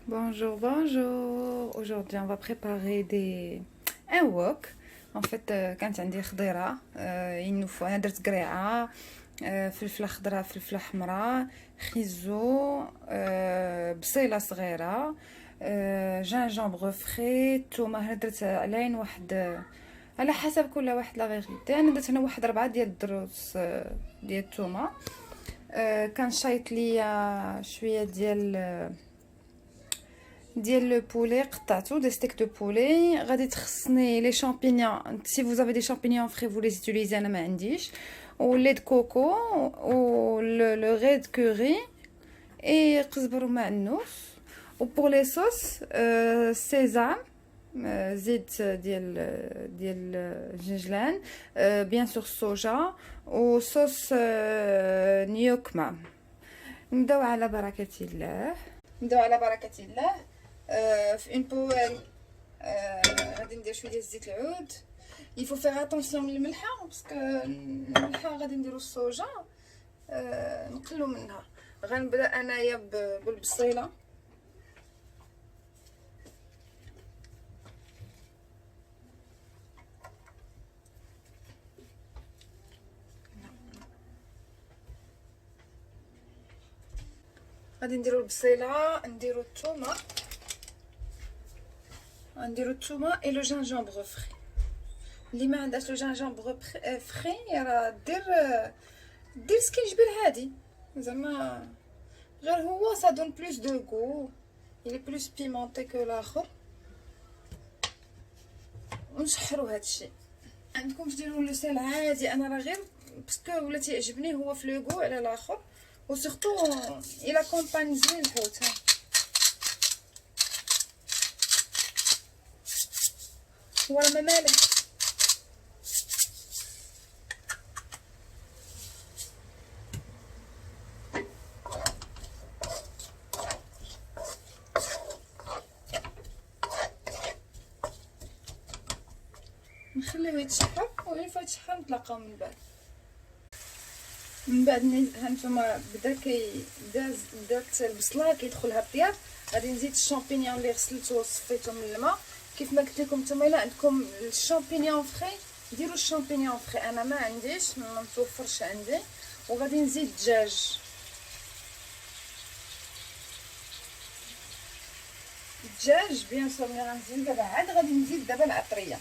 Bonjour, bonjour. Aujourd'hui, on va préparer un wok. En fait, كانت عندي خضيرة il nous faut أنا درت قريعة فلفلة خضراء فلفلة حمراء خيزو بصيلة صغيرة جانجومبغ فري تومة. هنا درت علين واحد على حسب كل واحد لا فيغيتي. انا درت هنا واحد 4 ديال الدروس ديال الثومه. كان شايط ليا شويه ديال لو بولي قطعته دي ستيك دو بولي. غادي تخصني لي شامبينيون سي vous avez des champignons frais vous les utilisez. انا ما عنديش. ولي د كوكو لو ريد كوري اي قزبر ومعنوس. و بور لي صوص سيزام زيت ديال الجنجلان بيان سور صوجا وصوص نيوكما. نبداو على بركه الله. في اون بوال غادي ندير شويه ديال زيت العود. يفو فيغ اتونسيون من الملحه باسكو الملحه غادي نديرو الصوجا نقلو منها. غنبدا انايا بالبصيله. غادي نديرو البصيله نديرو الثومه اي لو جانجومبغ فري. اللي ما عندهاش لو جانجومبغ فري راه دير سكينجبير عادي زعما غير هو سا دون بلوس دو غو il est plus pimenté que الاخر. ونشحروا هادشي. عندكم ديروا لو سيل عادي. انا راه غير باسكو ولا تيعجبني هو في لو غو على الاخر وسورتو الى كومباني زوين الحوت. هو راه ما مالح. نخليوه يتشحر وين فوا يتشحر نتلاقاو من بعد هانتوما بدا بدات البصله كيدخلها الطياب. غادي نزيد الشامبينيون اللي غسلته وصفيتهم من الماء. كيف ما قلت لكم نتوما الا عندكم الشامبينيون فري ديروا الشامبينيون فري. انا ما عنديش ما متوفرش عندي. وغادي نزيد الدجاج بيان سور. ملي غنزيد دابا عاد غادي نزيد دابا العطريه.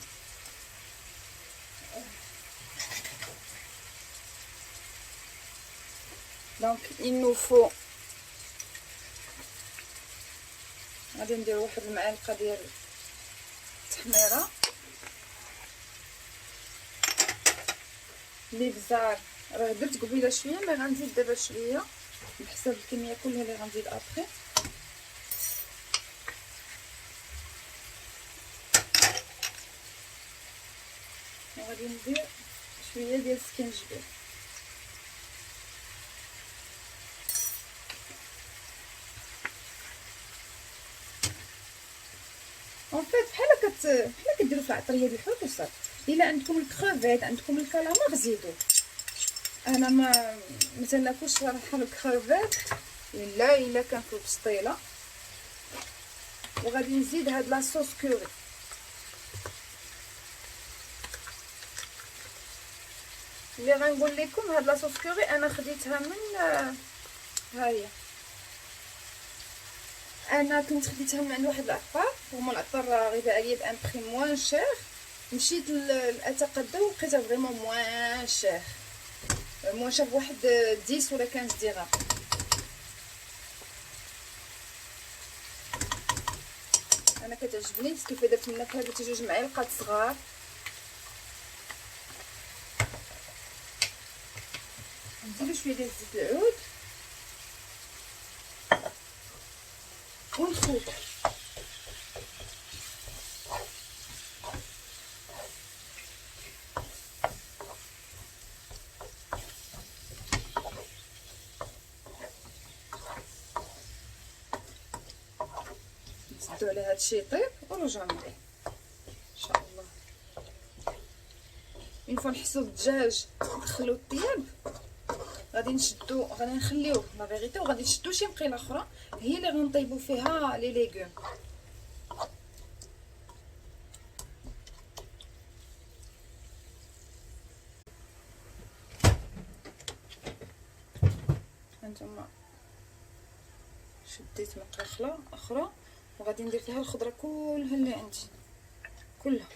دونك il nous faut غادي ندير واحد المعلقه ديال التحميره. لي بزار راه درت قبيله شويه مي غنزيد دابا شويه بحسب الكميه كلها اللي غنزيد ابري. وغادي ندير شويه ديال السكينجبير. اون فيت بحال كديروا في العطريه ديال الحوت وصافي. الا عندكم الكروفيت عندكم الكالامار زيدوا. انا ما تناكلش صراحه الكروفيت الا كان في البسطيله. وغادي نزيد هاد لاصوص كوري. اللي غنقول لكم هاد لاصوص كوري انا خديتها من ها هي. انا كنت خديتها من عند واحد العطار وهما العطار غيبيع ليا بان بري موان شير. مشيت لاتقدا ولقيتها فريمون موان شير بواحد 10 ولا 15 درهم. انا كتعجبني باسكو فيها درت منها هاد 2 معالق صغار. نديرو شويه ديال زيت العود ونخلط. نزيدو على هادشي يطيب ونرجعو نبداو ان شاء الله. من فوا نحسو الدجاج دخلو الطياب غادي نخليوه لا فيغيتي وغادي نشدو شي مقيله اخرى هي اللي غنطيبوا فيها لي ليغوم. هانتوما شديت مقرخله اخرى وغادي ندير فيها الخضره كلها اللي عندي كلها.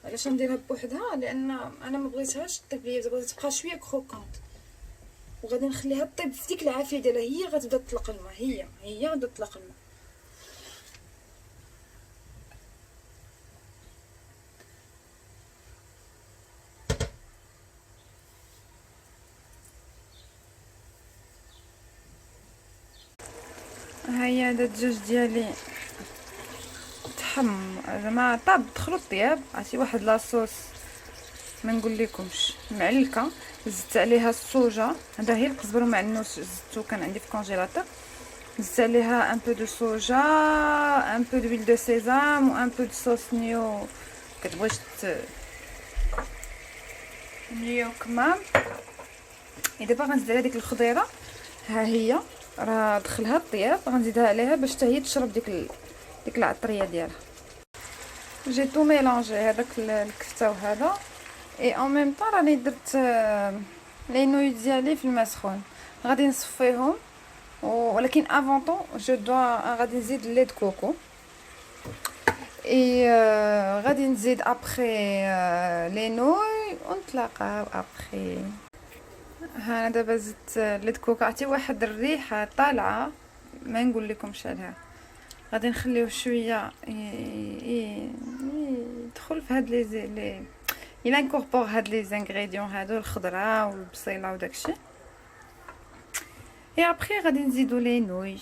علاش نديرها بوحدها؟ لان انا ما بغيتهاش طيب ليا، بغيت تبقى شويه كروكونط، وغادي نخليها طيب في ديك العافيه ديالها. هي غتبدا تطلق الماء، هي غتبدا تطلق الماء. ها هي هذا الدجاج ديالي زعما طاب دخلو الطياب. عرفتي واحد لاصوص ما نقول لكمش معلكه، زدت عليها الصوجه. هذا هي القزبر ومعنوس زدتو كان عندي في الكونجيلاتور. زدت عليها ان بو دو صوجا، ان بو دويل دو سيزام و ان بو دو صوص نيو كتبغيش نيو كمام. دابا غنزيد على ديك الخضيره، ها هي راه دخلها الطياب، غنزيدها عليها باش حتى هي تشرب ديك العطريه ديالها. جي تو ميلونجي هذاك الكفته وهذا، اي ان ميم طون راني درت لي نوي ديالي في الماء سخون. غادي نصفيهم، ولكن افون طون جو دوا غادي نزيد لي دو كوكو اي غادي نزيد ابخي لي نوي ونتلاقاو ابخي. ها انا دابا زدت لي دو كوكو، عرفتي واحد الريحه طالعه ما نقول لكمش عليها. غادي نخليوه شويه يدخل في هاد لي الى انكوربور هاد لي زانغريديون هادو، الخضره والبصيله وداكشي. اي ابخي غادي نزيدو لي نوي.